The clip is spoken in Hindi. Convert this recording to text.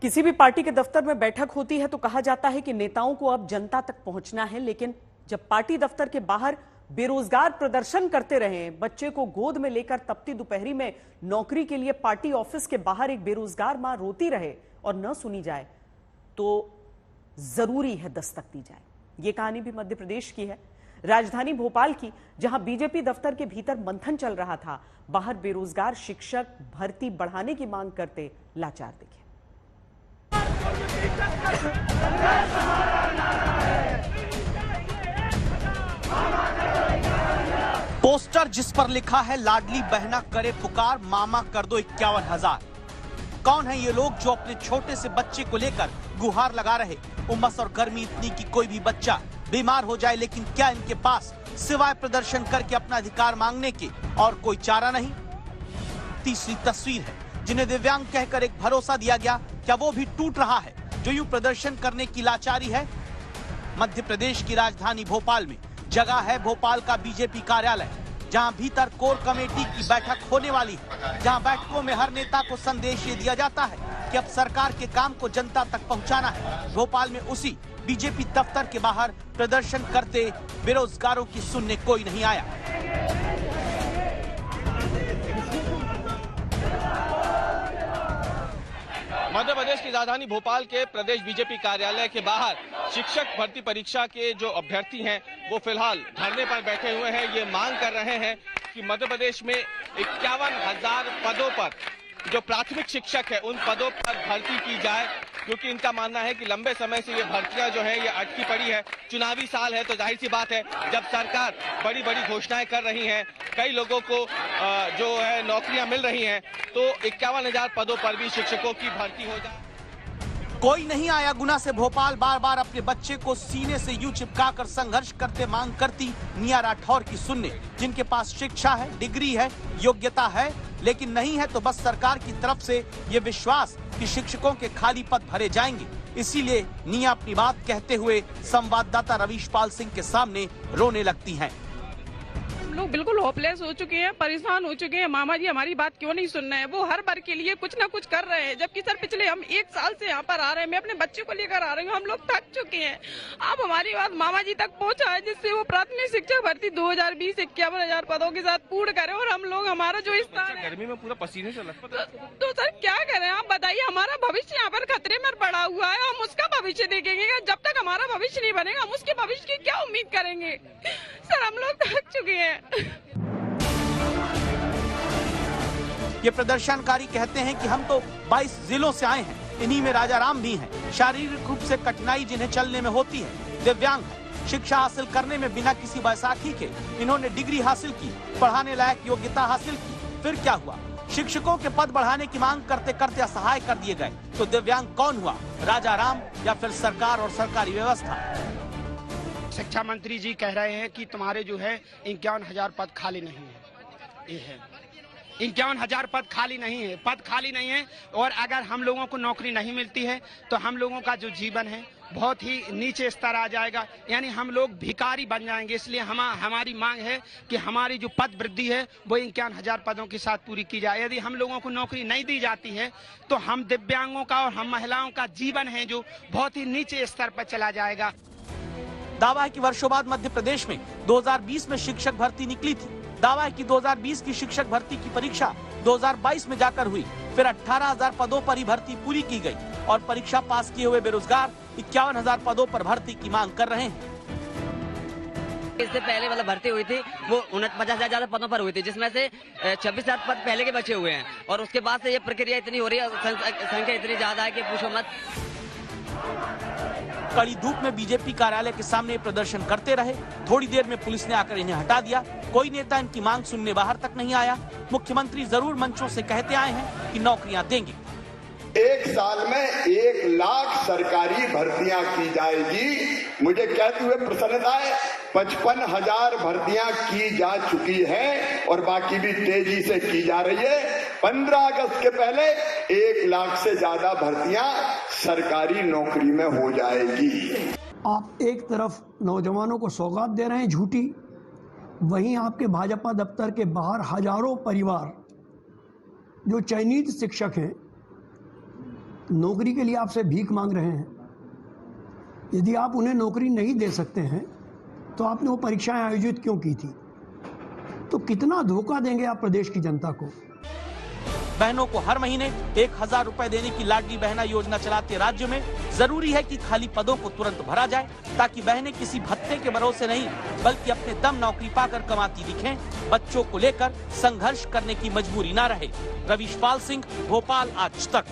किसी भी पार्टी के दफ्तर में बैठक होती है तो कहा जाता है कि नेताओं को अब जनता तक पहुंचना है, लेकिन जब पार्टी दफ्तर के बाहर बेरोजगार प्रदर्शन करते रहे, बच्चे को गोद में लेकर तपती दोपहरी में नौकरी के लिए पार्टी ऑफिस के बाहर एक बेरोजगार मां रोती रहे और न सुनी जाए, तो जरूरी है दस्तक दी जाए। यह कहानी भी मध्य प्रदेश की है, राजधानी भोपाल की, जहां बीजेपी दफ्तर के भीतर मंथन चल रहा था। बाहर बेरोजगार शिक्षक भर्ती बढ़ाने की मांग करते लाचार दिखे। पोस्टर जिस पर लिखा है लाडली बहना करे पुकार, मामा कर दो 51,000। कौन है ये लोग जो अपने छोटे से बच्चे को लेकर गुहार लगा रहे? उमस और गर्मी इतनी कि कोई भी बच्चा बीमार हो जाए, लेकिन क्या इनके पास सिवाय प्रदर्शन करके अपना अधिकार मांगने के और कोई चारा नहीं? तीसरी तस्वीर है जिन्हें दिव्यांग कहकर एक भरोसा दिया गया, क्या वो भी टूट रहा है जो यूं प्रदर्शन करने की लाचारी है? मध्य प्रदेश की राजधानी भोपाल में जगह है भोपाल का बीजेपी कार्यालय, जहां भीतर कोर कमेटी की बैठक होने वाली है, जहां बैठकों में हर नेता को संदेश ये दिया जाता है कि अब सरकार के काम को जनता तक पहुंचाना है। भोपाल में उसी बीजेपी दफ्तर के बाहर प्रदर्शन करते बेरोजगारों की सुनने कोई नहीं आया। मध्य प्रदेश की राजधानी भोपाल के प्रदेश बीजेपी कार्यालय के बाहर शिक्षक भर्ती परीक्षा के जो अभ्यर्थी हैं वो फिलहाल धरने पर बैठे हुए हैं। ये मांग कर रहे हैं कि मध्य प्रदेश में 51,000 पदों पर जो प्राथमिक शिक्षक है उन पदों पर भर्ती की जाए, क्योंकि इनका मानना है कि लंबे समय से ये भर्तियां जो है ये अटकी पड़ी है। चुनावी साल है तो जाहिर सी बात है जब सरकार बड़ी बड़ी घोषणाएं कर रही है, कई लोगों को जो है नौकरियां मिल रही हैं, तो 51,000 पदों पर भी शिक्षकों की भर्ती हो जाए। कोई नहीं आया गुना से भोपाल बार बार अपने बच्चे को सीने से यूं चिपकाकर संघर्ष करते मांग करती निया राठौर की सुनने, जिनके पास शिक्षा है, डिग्री है, योग्यता है, लेकिन नहीं है तो बस सरकार की तरफ से ये विश्वास कि शिक्षकों के खाली पद भरे जाएंगे। इसीलिए निया अपनी बात कहते हुए संवाददाता रवीश पाल सिंह के सामने रोने लगती हैं। लोग बिल्कुल होपलेस हो चुके हैं, परेशान हो चुके हैं। मामा जी हमारी बात क्यों नहीं सुन रहे हैं? वो हर बार के लिए कुछ ना कुछ कर रहे हैं, जबकि सर पिछले हम 1 साल से यहाँ पर आ रहे हैं। मैं अपने बच्चे को लेकर आ रही हूँ, हम लोग थक चुके हैं। आप हमारी बात मामा जी तक पहुँचा है, जिससे वो प्राथमिक शिक्षक भर्ती 2020 51,000 पदों के साथ पूर्ण करें और हम लोग हमारा जो स्थान गर्मी में पूरा पसीने से तो सर क्या करें? आप बताइए, हमारा भविष्य यहाँ पर खतरे में पड़ा हुआ है। हम उसका भविष्य देखेंगे, जब तक हमारा भविष्य नहीं बनेगा हम उसके भविष्य की क्या उम्मीद करेंगे? सर हम लोग थक चुके हैं। ये प्रदर्शनकारी कहते हैं कि हम तो 22 जिलों से आए हैं, इन्हीं में राजाराम भी हैं। शारीरिक रूप से कठिनाई जिन्हें चलने में होती है, दिव्यांग है, शिक्षा हासिल करने में बिना किसी बैसाखी के इन्होंने डिग्री हासिल की, पढ़ाने लायक योग्यता हासिल की। फिर क्या हुआ? शिक्षकों के पद बढ़ाने की मांग करते करते असहाय कर दिए गए। तो दिव्यांग कौन हुआ, राजाराम या फिर सरकार और सरकारी व्यवस्था? शिक्षा मंत्री जी कह रहे हैं कि तुम्हारे जो है 51,000 पद खाली नहीं है। ये है 51,000 पद खाली नहीं है, पद खाली नहीं है। और अगर हम लोगों को नौकरी नहीं मिलती है तो हम लोगों का जो जीवन है बहुत ही नीचे स्तर आ जाएगा, यानी हम लोग भिखारी बन जाएंगे। इसलिए हमारी मांग है कि हमारी जो पद वृद्धि है वो 51,000 पदों के साथ पूरी की जाए। यदि हम लोगों को नौकरी नहीं दी जाती है तो हम दिव्यांगों का और हम महिलाओं का जीवन है जो बहुत ही नीचे स्तर पर चला जाएगा। दावा है कि वर्षों बाद मध्य प्रदेश में 2020 में शिक्षक भर्ती निकली थी। दावा है कि 2020 की शिक्षक भर्ती की परीक्षा 2022 में जाकर हुई, फिर 18,000 पदों पर ही भर्ती पूरी की गई और परीक्षा पास किए हुए बेरोजगार 51,000 पदों पर भर्ती की मांग कर रहे हैं। इससे पहले वाला भर्ती हुई थी वो 49,000 ज्यादा पदों पर हुई थी, जिसमें से 26,000 पद पहले के बचे हुए हैं और उसके बाद से ये प्रक्रिया इतनी हो रही है, संख्या इतनी ज्यादा है कि पूछो मत। कड़ी धूप में बीजेपी कार्यालय के सामने प्रदर्शन करते रहे। थोड़ी देर में पुलिस ने आकर इन्हें हटा दिया। कोई नेता इनकी मांग सुनने बाहर तक नहीं आया। मुख्यमंत्री जरूर मंचों से कहते आए हैं कि नौकरियां देंगे। 1 साल में 1 लाख सरकारी भर्तियां की जाएगी। मुझे कहते हुए प्रसन्नता है 55,000 भर्तियां की जा चुकी है और बाकी भी तेजी से की जा रही है। 15 अगस्त के पहले 1 लाख से ज्यादा भर्तियां सरकारी नौकरी में हो जाएगी। आप एक तरफ नौजवानों को सौगात दे रहे हैं झूठी, वहीं आपके भाजपा दफ्तर के बाहर हजारों परिवार जो चयनित शिक्षक हैं नौकरी के लिए आपसे भीख मांग रहे हैं। यदि आप उन्हें नौकरी नहीं दे सकते हैं तो आपने वो परीक्षाएं आयोजित क्यों की थी? तो कितना धोखा देंगे आप प्रदेश की जनता को? बहनों को हर महीने 1000 रुपए देने की लाडली बहना योजना चलाते राज्य में जरूरी है कि खाली पदों को तुरंत भरा जाए, ताकि बहनें किसी भत्ते के भरोसे नहीं बल्कि अपने दम नौकरी पाकर कमाती दिखें, बच्चों को लेकर संघर्ष करने की मजबूरी ना रहे। रवीश पाल सिंह, भोपाल, आज तक।